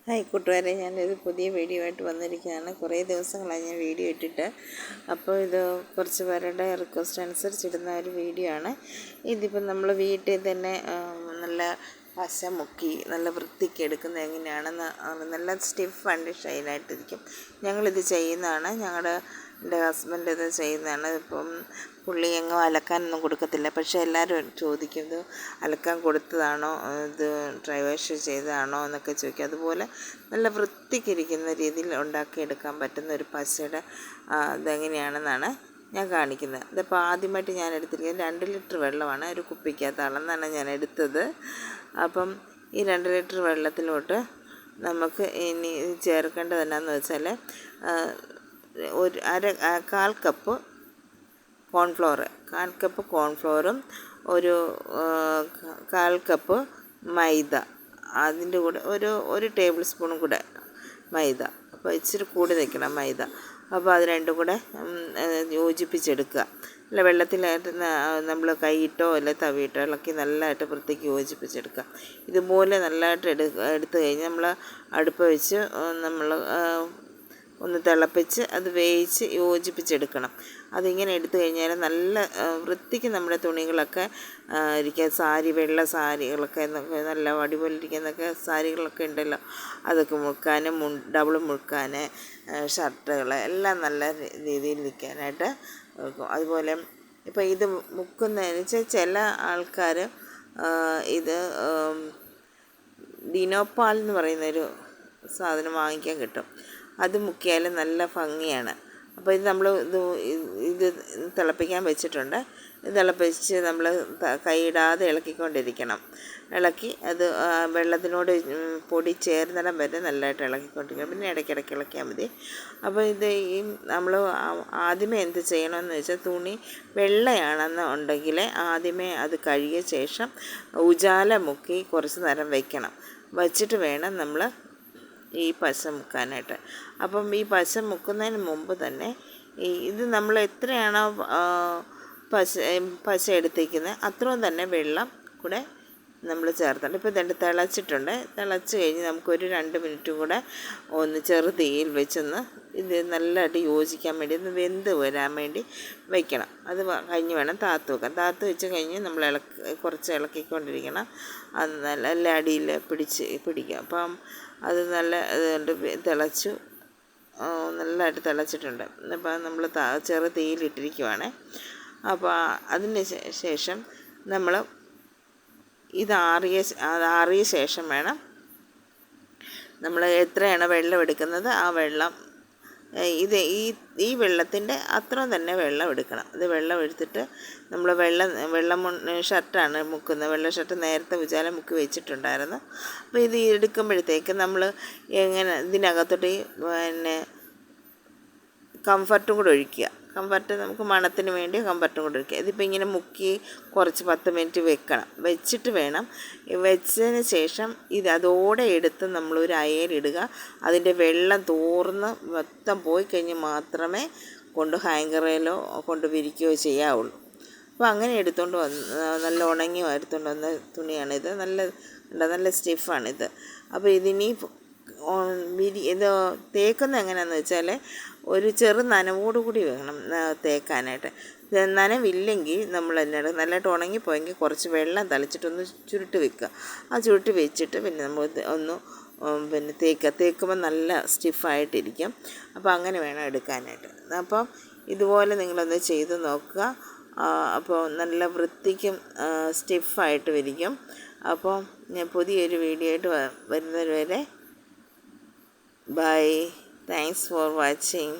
Hi കൂട്ടുകാരെ, ഞാനൊരു പുതിയ വീഡിയോ ആയിട്ട് വന്നിരിക്കുകയാണ്. കുറേ ദിവസങ്ങളായി ഞാൻ വീഡിയോ ഇട്ടിട്ട്. അപ്പോൾ ഇത് കുറച്ച് പേരുടെ റിക്വസ്റ്റ് അനുസരിച്ചിടുന്ന ഒരു വീഡിയോ ആണ്. ഇതിപ്പോൾ നമ്മൾ വീട്ടിൽ തന്നെ നല്ല പശ മുക്കി നല്ല വൃത്തിക്ക് എടുക്കുന്നത് എങ്ങനെയാണെന്ന് നല്ല സ്റ്റിഫ് ആൻഡ് ഷൈനായിട്ടിരിക്കും. ഞങ്ങളിത് ചെയ്യുന്നതാണ്. എൻ്റെ ഹസ്ബൻഡ് ഇത് ചെയ്യുന്നതാണ്. ഇപ്പം പുള്ളി എങ്ങും അലക്കാനൊന്നും കൊടുക്കത്തില്ല. പക്ഷേ എല്ലാവരും ചോദിക്കും, ഇത് അലക്കാൻ കൊടുത്തതാണോ, ഇത് ഡ്രൈ വാഷ് ചെയ്തതാണോ എന്നൊക്കെ ചോദിക്കും. അതുപോലെ നല്ല വൃത്തിക്കിരിക്കുന്ന രീതിയിൽ ഉണ്ടാക്കിയെടുക്കാൻ പറ്റുന്ന ഒരു പശയുടെ ഇതെങ്ങനെയാണെന്നാണ് ഞാൻ കാണിക്കുന്നത്. ഇതിപ്പോൾ ആദ്യമായിട്ട് ഞാൻ എടുത്തിരിക്കുന്നത് 2 ലിറ്റർ വെള്ളമാണ്. ഒരു കുപ്പിക്കകത്ത് അളന്നാണ് ഞാൻ എടുത്തത്. അപ്പം ഈ 2 ലിറ്റർ വെള്ളത്തിലോട്ട് നമുക്ക് ഇനി ചേർക്കേണ്ടത് എന്നാന്ന് വെച്ചാൽ കാൽ കപ്പ് കോൺഫ്ലോറും ഒരു 1/4 കപ്പ് മൈദ, അതിൻ്റെ കൂടെ ഒരു ടേബിൾ സ്പൂണും കൂടെ മൈദ. അപ്പോൾ ഇച്ചിരി കൂടി നിൽക്കണം മൈദ. അപ്പോൾ അത് രണ്ടും കൂടെ യോജിപ്പിച്ചെടുക്കുക. അല്ല, വെള്ളത്തിലായിട്ട് നമ്മൾ കൈയിട്ടോ അല്ലെ തവിയിട്ടോ ഇളക്കി നല്ലതായിട്ട് വൃത്തിക്ക് യോജിപ്പിച്ചെടുക്കുക. ഇതുപോലെ നല്ലതായിട്ട് എടുത്തു കഴിഞ്ഞ് നമ്മൾ അടുപ്പ് വെച്ച് നമ്മൾ ഒന്ന് തിളപ്പിച്ച് അത് വേവിച്ച് യോജിപ്പിച്ചെടുക്കണം. അതിങ്ങനെ എടുത്തു കഴിഞ്ഞാൽ നല്ല വൃത്തിക്ക് നമ്മുടെ തുണികളൊക്കെ ഇരിക്കുക. വെള്ള സാരികളൊക്കെ നല്ല അടിപൊളിയിരിക്കുന്നൊക്കെ സാരികളൊക്കെ ഉണ്ടല്ലോ, അതൊക്കെ മുക്കാനും ഡബിൾ മുക്കാൻ ഷർട്ടുകൾ എല്ലാം നല്ല രീതിയിൽ ഇരിക്കാനായിട്ട് വെക്കും. അതുപോലെ ഇപ്പോൾ ഇത് മുക്കുന്നതെന്ന് വെച്ചാൽ ചില ആൾക്കാർ ഇത് ഡിനോപ്പാൽ എന്ന് പറയുന്നൊരു സാധനം വാങ്ങിക്കാൻ കിട്ടും. അത് മുക്കിയാൽ നല്ല ഭംഗിയാണ്. അപ്പോൾ ഇത് നമ്മൾ ഇത് തിളപ്പിക്കാൻ വെച്ചിട്ടുണ്ട്. ഇത് തിളപ്പിച്ച് നമ്മൾ കൈയിടാതെ ഇളക്കിക്കൊണ്ടിരിക്കണം. ഇളക്കി അത് വെള്ളത്തിനോട് പൊടി ചേർന്നിടം വരെ നല്ലതായിട്ട് ഇളക്കിക്കൊണ്ടിരിക്കണം. പിന്നെ ഇടയ്ക്കിടയ്ക്ക് ഇളക്കിയാൽ മതി. അപ്പോൾ ഇത് നമ്മൾ ആദ്യമേ എന്ത് ചെയ്യണമെന്ന് വെച്ചാൽ, തുണി വെള്ളയാണെന്ന് ഉണ്ടെങ്കിൽ ആദ്യമേ അത് കഴുകിയ ശേഷം ഉജാല മുക്കി കുറച്ച് നേരം വയ്ക്കണം. വച്ചിട്ട് വേണം നമ്മൾ ഈ പശ മുക്കാനായിട്ട്. അപ്പം ഈ പശ മുക്കുന്നതിന് മുമ്പ് തന്നെ ഇത് നമ്മൾ എത്രയാണോ പശ എടുത്തിരിക്കുന്നത് അത്രയും തന്നെ വെള്ളം കൂടെ നമ്മൾ ചേർത്തിട്ടുണ്ട്. ഇപ്പോൾ ഇതുണ്ട്, തിളച്ചിട്ടുണ്ട്. തിളച്ച് കഴിഞ്ഞ് നമുക്കൊരു 2 മിനിറ്റും കൂടെ ഒന്ന് ചെറു തീയിൽ വെച്ചൊന്ന് ഇത് നല്ലതായിട്ട് യോജിക്കാൻ വേണ്ടി ഒന്ന് വെന്ത് വരാൻ വേണ്ടി വയ്ക്കണം. അത് കഴിഞ്ഞ് വേണം താത്ത് വെക്കാൻ. താത്ത് വെച്ച് കഴിഞ്ഞ് നമ്മൾ കുറച്ച് ഇളക്കിക്കൊണ്ടിരിക്കണം. അത് നല്ല അടിയിൽ പിടിക്കുക. അപ്പം അത് നല്ല ഇതുകൊണ്ട് തിളച്ചു, നല്ലതായിട്ട് തിളച്ചിട്ടുണ്ട്. അപ്പോൾ നമ്മൾ ചെറു തീയിലിട്ടിരിക്കുവാണ്. അപ്പോൾ അതിന് ശേഷം നമ്മൾ ആറിയ ശേഷം വേണം നമ്മൾ എത്രയാണ് വെള്ളം എടുക്കുന്നത് ആ വെള്ളം ഈ വെള്ളത്തിൻ്റെ അത്രയും തന്നെ വെള്ളം എടുക്കണം. ഇത് വെള്ളം എടുത്തിട്ട് നമ്മൾ വെള്ളം ഷർട്ടാണ് മുക്കുന്നത്. വെള്ള ഷർട്ട് നേരത്തെ ഉജാല മുക്കി വെച്ചിട്ടുണ്ടായിരുന്നു. അപ്പോൾ ഇത് എടുക്കുമ്പോഴത്തേക്ക് നമ്മൾ ഇതിനകത്തോട്ട് കംഫർട്ടും കൂടെ ഒഴിക്കുക. കംഫർട്ട് നമുക്ക് മണത്തിന് വേണ്ടി കംഫർട്ടും കൂടെ ഒഴിക്കുക. ഇതിപ്പോൾ ഇങ്ങനെ മുക്കി കുറച്ച് 10 മിനിറ്റ് വെക്കണം. വെച്ചിട്ട് വേണം, വെച്ചതിന് ശേഷം അതോടെ എടുത്ത് നമ്മളൊരു അയയിലിടുക. അതിൻ്റെ വെള്ളം തോർന്ന് മൊത്തം പോയി കഴിഞ്ഞ് മാത്രമേ ഹാങ്കറിലോ കൊണ്ട് വിരിക്കുകയോ ചെയ്യാവുള്ളൂ. അപ്പോൾ അങ്ങനെ എടുത്തുകൊണ്ട് നല്ല ഉണങ്ങി എടുത്തുകൊണ്ട് വന്ന തുണിയാണിത്. നല്ല സ്റ്റിഫാണിത്. അപ്പോൾ ഇതിനി ഇത് തേക്കുന്നത് എങ്ങനെയാണെന്ന് വെച്ചാൽ, ഒരു ചെറു നനവോടുകൂടി വേണം തേക്കാനായിട്ട്. നനവില്ലെങ്കിൽ നമ്മൾ നല്ലതായിട്ട് ഉണങ്ങിപ്പോയെങ്കിൽ കുറച്ച് വെള്ളം തളിച്ചിട്ടൊന്ന് ചുരുട്ടി വെക്കുക. ആ ചുരുട്ടി വെച്ചിട്ട് പിന്നെ നമ്മൾ ഒന്ന് തേക്കുമ്പോൾ നല്ല സ്റ്റിഫായിട്ടിരിക്കും. അപ്പോൾ അങ്ങനെ വേണം എടുക്കാനായിട്ട്. അപ്പം ഇതുപോലെ നിങ്ങളൊന്ന് ചെയ്ത് നോക്കുക. അപ്പോൾ നല്ല വൃത്തിക്കും സ്റ്റിഫായിട്ട് ഇരിക്കും. അപ്പോൾ ഞാൻ പുതിയൊരു വീഡിയോ ആയിട്ട് വരുന്നത് വരെ ബൈ. Thanks for watching.